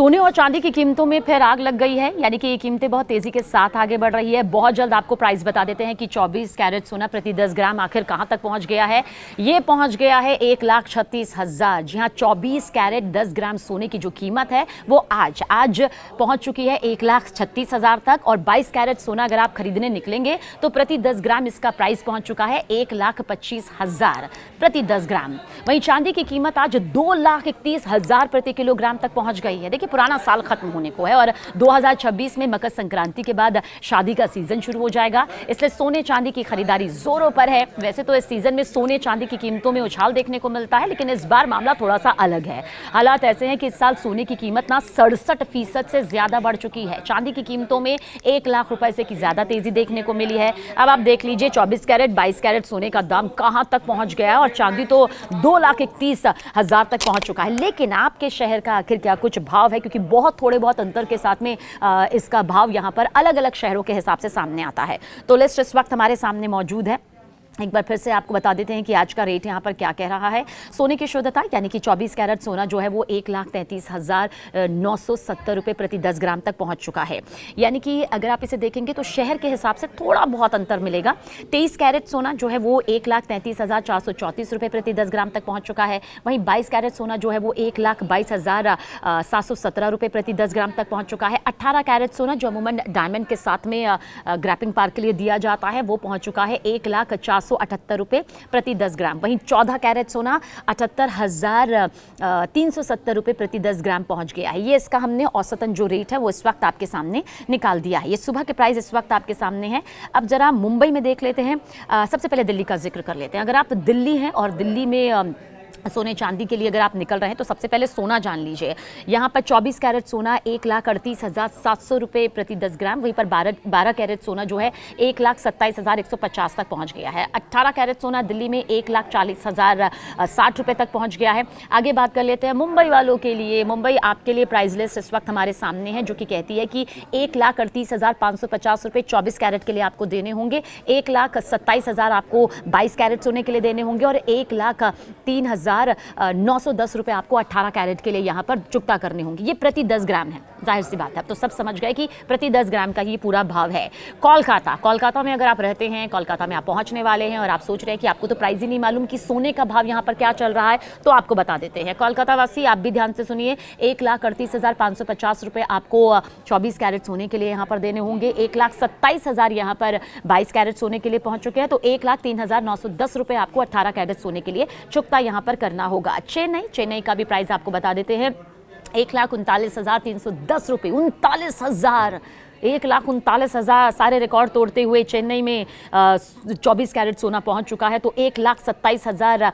सोने और चांदी की कीमतों में फिर आग लग गई है, यानी कि ये कीमतें बहुत तेजी के साथ आगे बढ़ रही है। बहुत जल्द आपको प्राइस बता देते हैं कि 24 कैरेट सोना प्रति 10 ग्राम आखिर कहां तक पहुंच गया है। ये पहुंच गया है 1,36,000। जी हां, 24 कैरेट 10 ग्राम सोने की जो कीमत है वो आज पहुंच चुकी है 1,36,000 तक। और 22 कैरेट सोना अगर आप खरीदने निकलेंगे तो प्रति 10 ग्राम इसका प्राइस पहुंच चुका है 1,25,000 प्रति 10 ग्राम। वहीं चांदी की कीमत आज 2,31,000 प्रति किलोग्राम तक पहुंच गई है। देखिए, पुराना साल खत्म होने को है और 2026 में मकर संक्रांति के बाद शादी का सीजन शुरू हो जाएगा, इसलिए सोने चांदी की खरीदारी जोरों पर है। वैसे तो इस सीजन में सोने चांदी की कीमतों में उछाल देखने को मिलता है, लेकिन इस बार मामला थोड़ा सा अलग है। हालात ऐसे हैं कि इस साल सोने की कीमत ना 67% से ज्यादा बढ़ चुकी है। चांदी की कीमतों में 1 लाख रुपए से की ज्यादा तेजी देखने को मिली है। अब आप देख लीजिए 24 कैरेट 22 कैरेट सोने का दाम कहां तक पहुंच गया है और चांदी तो 2,31,000 तक पहुंच चुका है। लेकिन आपके शहर का आखिर क्या कुछ भाव है, क्योंकि बहुत थोड़े बहुत अंतर के साथ में इसका भाव यहाँ पर अलग अलग शहरों के हिसाब से सामने आता है। तो लिस्ट इस वक्त हमारे सामने मौजूद है। एक बार फिर से आपको बता देते हैं कि आज का रेट यहाँ पर क्या कह रहा है। सोने की शुद्धता यानी कि 24 कैरेट सोना जो है वो 1,33,970 रुपये प्रति 10 ग्राम तक पहुँच चुका है। यानी कि अगर आप इसे देखेंगे तो शहर के हिसाब से थोड़ा बहुत अंतर मिलेगा। 23 कैरेट सोना जो है वो 1,33,434 रुपये प्रति 10 ग्राम तक पहुँच चुका है। वहीं 22 कैरेट सोना जो है वो 1,22,717 रुपये प्रति 10 ग्राम तक पहुँच चुका है। 18 कैरेट सोना जो अमूमन डायमंड के साथ में ग्रैपिंग पार्क के लिए दिया जाता है वो पहुँच चुका है 1,478 रुपये प्रति 10 ग्राम। वहीं 14 कैरेट सोना 78,370 रुपये प्रति 10 ग्राम पहुंच गया है। ये इसका हमने औसतन जो रेट है वो इस वक्त आपके सामने निकाल दिया है। ये सुबह के प्राइस इस वक्त आपके सामने है। अब जरा मुंबई में देख लेते हैं। सबसे पहले दिल्ली का जिक्र कर लेते हैं। अगर आप दिल्ली हैं और दिल्ली में सोने चांदी के लिए अगर आप निकल रहे हैं तो सबसे पहले सोना जान लीजिए। यहाँ पर 24 कैरेट सोना 1,38,700 रुपये प्रति 10 ग्राम। वहीं पर 12 कैरेट सोना जो है 1,27,150 तक पहुँच गया है। 18 कैरेट सोना दिल्ली में 1,40,060 रुपये तक पहुँच गया है। आगे बात कर लेते हैं मुंबई वालों के लिए। मुंबई आपके लिए प्राइस लिस्ट इस वक्त हमारे सामने है, जो कि कहती है कि 1,38,550 रुपये 24 कैरेट के लिए आपको देने होंगे, 1,27,000 आपको 22 कैरेट सोने के लिए देने होंगे और 1,03,910 रुपये आपको 18 कैरेट के लिए यहाँ पर चुकता करने होंगे। ये प्रति 10 ग्राम है, जाहिर सी बात है। अब तो सब समझ गए कि प्रति 10 ग्राम का ही पूरा भाव है। कोलकाता में अगर आप रहते हैं, कोलकाता में आप पहुँचने वाले हैं और आप सोच रहे हैं कि आपको तो प्राइस ही नहीं मालूम कि सोने का भाव यहाँ पर क्या चल रहा है, तो आपको बता देते हैं। कोलकाता वासी आप भी ध्यान से सुनिए, 1,38,550 रुपये आपको 24 कैरेट सोने के लिए यहाँ पर देने होंगे। 1,27,000 यहाँ पर 22 कैरेट सोने के लिए पहुँच चुके हैं, तो 1,03,910 रुपये आपको 18 कैरेट सोने के लिए चुकता यहाँ पर करना होगा। चेन्नई का भी प्राइस आपको बता देते हैं, 1,39,310 रुपये। 39,000, 1,39,000 सारे रिकॉर्ड तोड़ते हुए चेन्नई में 24 कैरेट सोना पहुंच चुका है। तो 1,27,000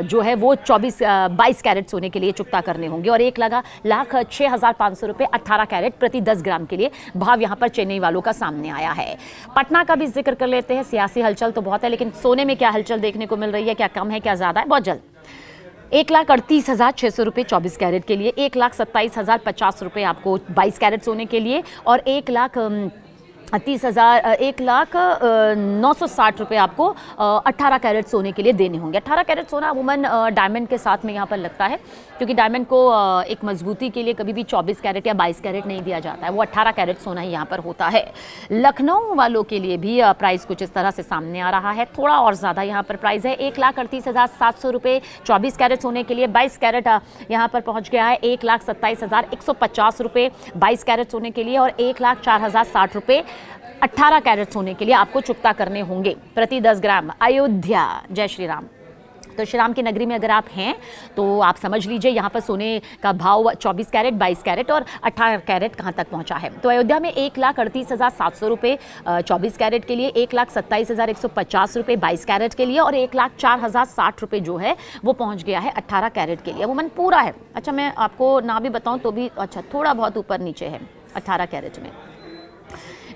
जो है वो 22 कैरेट सोने के लिए चुकता करने होंगे और 1,06,500 रुपये 18 कैरेट प्रति 10 ग्राम के लिए भाव यहाँ पर चेन्नई वालों का सामने आया है। पटना का भी जिक्र कर लेते हैं। सियासी हलचल तो बहुत है, लेकिन सोने में क्या हलचल देखने को मिल रही है, क्या कम है क्या ज़्यादा है, बहुत जल्द। 1,38,600 रुपये 24 कैरेट के लिए, 1,27,050 रुपये आपको 22 कैरेट सोने के लिए और 1,0960 रुपये आपको 18 कैरेट सोने के लिए देने होंगे। 18 कैरेट सोना अमूमन डायमंड के साथ में यहाँ पर लगता है, क्योंकि डायमंड को एक मजबूती के लिए कभी भी 24 कैरेट या 22 कैरेट नहीं दिया जाता है, वो 18 कैरेट सोना ही यहाँ पर होता है। लखनऊ वालों के लिए भी प्राइस कुछ इस तरह से सामने आ रहा है, थोड़ा और ज़्यादा यहाँ पर प्राइस है। 1,38,700 रुपये 24 कैरेट सोने के लिए, 22 कैरेट यहाँ पर पहुँच गया है 1,27,150 रुपये 22 कैरेट सोने के लिए और 1,04,060 रुपये 18 कैरेट सोने के लिए आपको चुकता करने होंगे प्रति 10 ग्राम। अयोध्या, जय श्री राम। तो श्री राम की नगरी में अगर आप हैं तो आप समझ लीजिए यहाँ पर सोने का भाव 24 कैरेट 22 कैरेट और 18 कैरेट कहाँ तक पहुँचा है। तो अयोध्या में 1,38,700 रुपये 24 कैरेट के लिए, 1,27,150 रुपये 22 कैरेट के लिए और 1,04,060 रुपये जो है वो पहुँच गया है 18 कैरेट के लिए। अमूमन पूरा है। अच्छा, मैं आपको ना भी बताऊँ तो भी अच्छा थोड़ा बहुत ऊपर नीचे है 18 कैरेट में।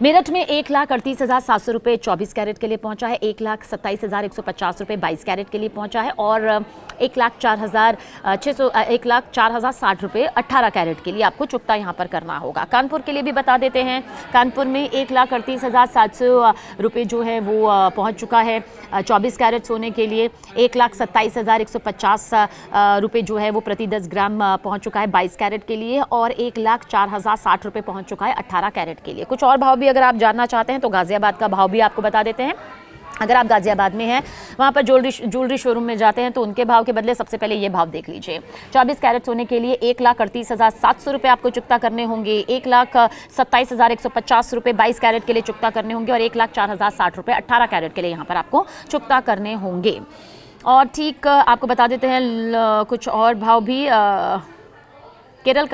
मेरठ में 1,38,700 रुपये 24 कैरेट के लिए पहुंचा है, 1,27,150 रुपये 22 कैरेट के लिए पहुंचा है और 1,04,060 रुपये 18 कैरेट के लिए आपको चुकता यहां पर करना होगा। कानपुर के लिए भी बता देते हैं, कानपुर में 1,38,700 रुपये जो है वो पहुंच चुका है 24 कैरेट सोने के लिए। 1,27,150 रुपये जो है वो प्रति 10 ग्राम पहुंच चुका है 22 कैरेट के लिए और 1,04,060 रुपये पहुंच चुका है 18 कैरेट के लिए। कुछ और भाव भी अगर आप जानना चाहते हैं तो गाजियाबाद का भाव भी आपको बता देते हैं। अगर आप गाजियाबाद में हैं, वहाँ पर ज्वेलरी शोरूम में जाते हैं तो उनके भाव के बदले सबसे पहले ये भाव देख लीजिए। 24 कैरेट सोने के लिए 1,38,700 रुपये आपको चुकता करने होंगे, 1,27,150 रुपये 22 कैरेट के लिए चुकता करने होंगे और 1,04,060 रुपये 18 कैरेट के लिए यहाँ पर आपको चुकता करने होंगे। और ठीक आपको बता देते हैं कुछ और भाव भी। केरल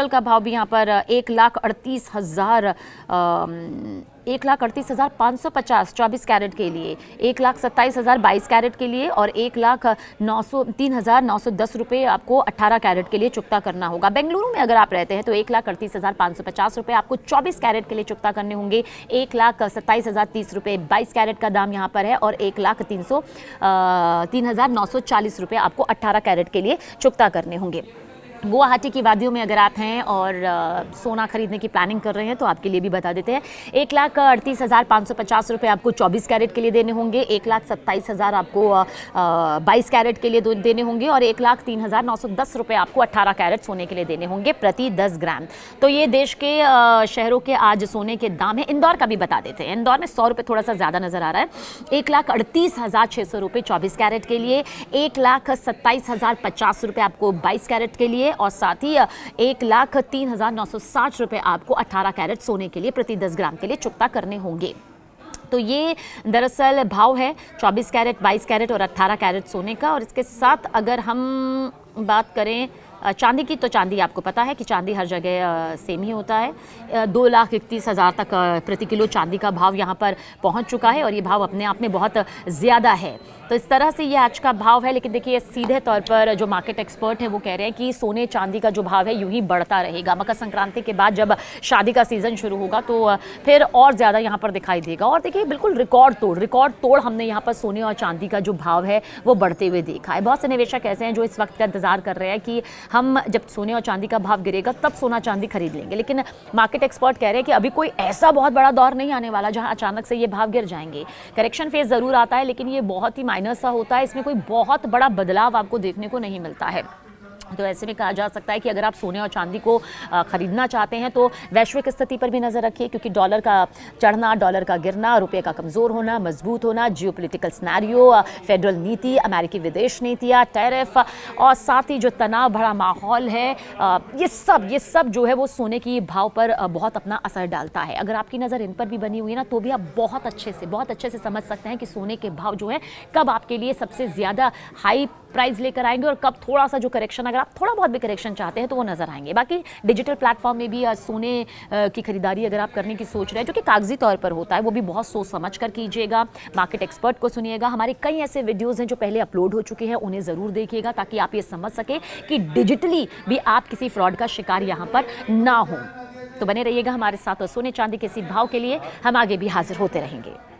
का भाव भी यहाँ पर 1,38,550 24 कैरेट के लिए, 1,27,000 22 कैरेट के लिए और 1,03,910 रुपये आपको 18 कैरेट के लिए चुकता करना होगा। बेंगलुरु में अगर आप रहते हैं तो 1,38,550 रुपये आपको 24 कैरेट के लिए चुकता करने होंगे, 1,27,030 रुपये 22 कैरेट का दाम यहाँ पर है और 1,03,940 रुपये आपको 18 कैरेट के लिए चुकता करने होंगे। गुवाहाटी की वादियों में अगर आप हैं और सोना खरीदने की प्लानिंग कर रहे हैं तो आपके लिए भी बता देते हैं, 1,38,550 रुपये आपको 24 कैरेट के लिए देने होंगे, 1,27,000 आपको 22 कैरेट के लिए देने होंगे और 1,03,910 रुपये आपको 18 कैरेट सोने के लिए देने होंगे प्रति 10 ग्राम। तो ये देश के शहरों के आज सोने के दाम है। इंदौर का भी बता देते हैं, इंदौर में 100 रुपये थोड़ा सा ज़्यादा नज़र आ रहा है, 1,38,600 रुपये 24 कैरेट के लिए, 1,27,050 रुपये आपको 22 कैरेट के लिए और साथ ही 1,03,960 रुपये आपको 18 कैरेट सोने के लिए प्रति 10 ग्राम के लिए चुकता करने होंगे। तो ये दरअसल भाव है 24 कैरेट 22 कैरेट और 18 कैरेट सोने का। और इसके साथ अगर हम बात करें चांदी की, तो चांदी आपको पता है कि चांदी हर जगह सेम ही होता है। 2,31,000 तक प्रति किलो चांदी का भाव यहाँ पर पहुँच चुका है और ये भाव अपने आप में बहुत ज़्यादा है। तो इस तरह से ये आज का भाव है। लेकिन देखिए सीधे तौर पर जो मार्केट एक्सपर्ट है वो कह रहे हैं कि सोने चांदी का जो भाव है यूं ही बढ़ता रहेगा। मकर संक्रांति के बाद जब शादी का सीज़न शुरू होगा तो फिर और ज़्यादा यहाँ पर दिखाई देगा। और देखिए बिल्कुल रिकॉर्ड तोड़ हमने यहाँ पर सोने और चांदी का जो भाव है वो बढ़ते हुए देखा है। बहुत से निवेशक ऐसे हैं जो इस वक्त का इंतजार कर रहे हैं कि हम जब सोने और चांदी का भाव गिरेगा तब सोना चांदी खरीद लेंगे। लेकिन मार्केट एक्सपर्ट कह रहे हैं कि अभी कोई ऐसा बहुत बड़ा दौर नहीं आने वाला जहां अचानक से ये भाव गिर जाएंगे। करेक्शन फेज ज़रूर आता है लेकिन ये बहुत ही माइनर सा होता है, इसमें कोई बहुत बड़ा बदलाव आपको देखने को नहीं मिलता है। तो ऐसे में कहा जा सकता है कि अगर आप सोने और चांदी को खरीदना चाहते हैं तो वैश्विक स्थिति पर भी नज़र रखिए, क्योंकि डॉलर का चढ़ना, डॉलर का गिरना, रुपये का कमज़ोर होना, मजबूत होना, जियोपॉलिटिकल सिनेरियो, फेडरल नीति, अमेरिकी विदेश नीतियाँ, टैरिफ और साथ ही जो तनाव भरा माहौल है, ये सब जो है वो सोने की भाव पर बहुत अपना असर डालता है। अगर आपकी नज़र इन पर भी बनी हुई है ना तो भी आप बहुत अच्छे से समझ सकते हैं कि सोने के भाव जो है कब आपके लिए सबसे ज़्यादा हाई प्राइस लेकर आएंगे और कब थोड़ा सा जो करेक्शन, अगर आप थोड़ा बहुत भी करेक्शन चाहते हैं तो वो नजर आएंगे। बाकी डिजिटल प्लेटफॉर्म में भी सोने की खरीदारी अगर आप करने की सोच रहे हैं, जो कि कागजी तौर पर होता है, वो भी बहुत सोच समझ कर कीजिएगा। मार्केट एक्सपर्ट को सुनिएगा। हमारे कई ऐसे वीडियोस हैं जो पहले अपलोड हो चुके हैं, उन्हें ज़रूर देखिएगा ताकि आप ये समझ सकें कि डिजिटली भी आप किसी फ्रॉड का शिकार यहाँ पर ना हो। तो बने रहिएगा हमारे साथ और सोने चांदी के इसी भाव के लिए हम आगे भी हाजिर होते रहेंगे।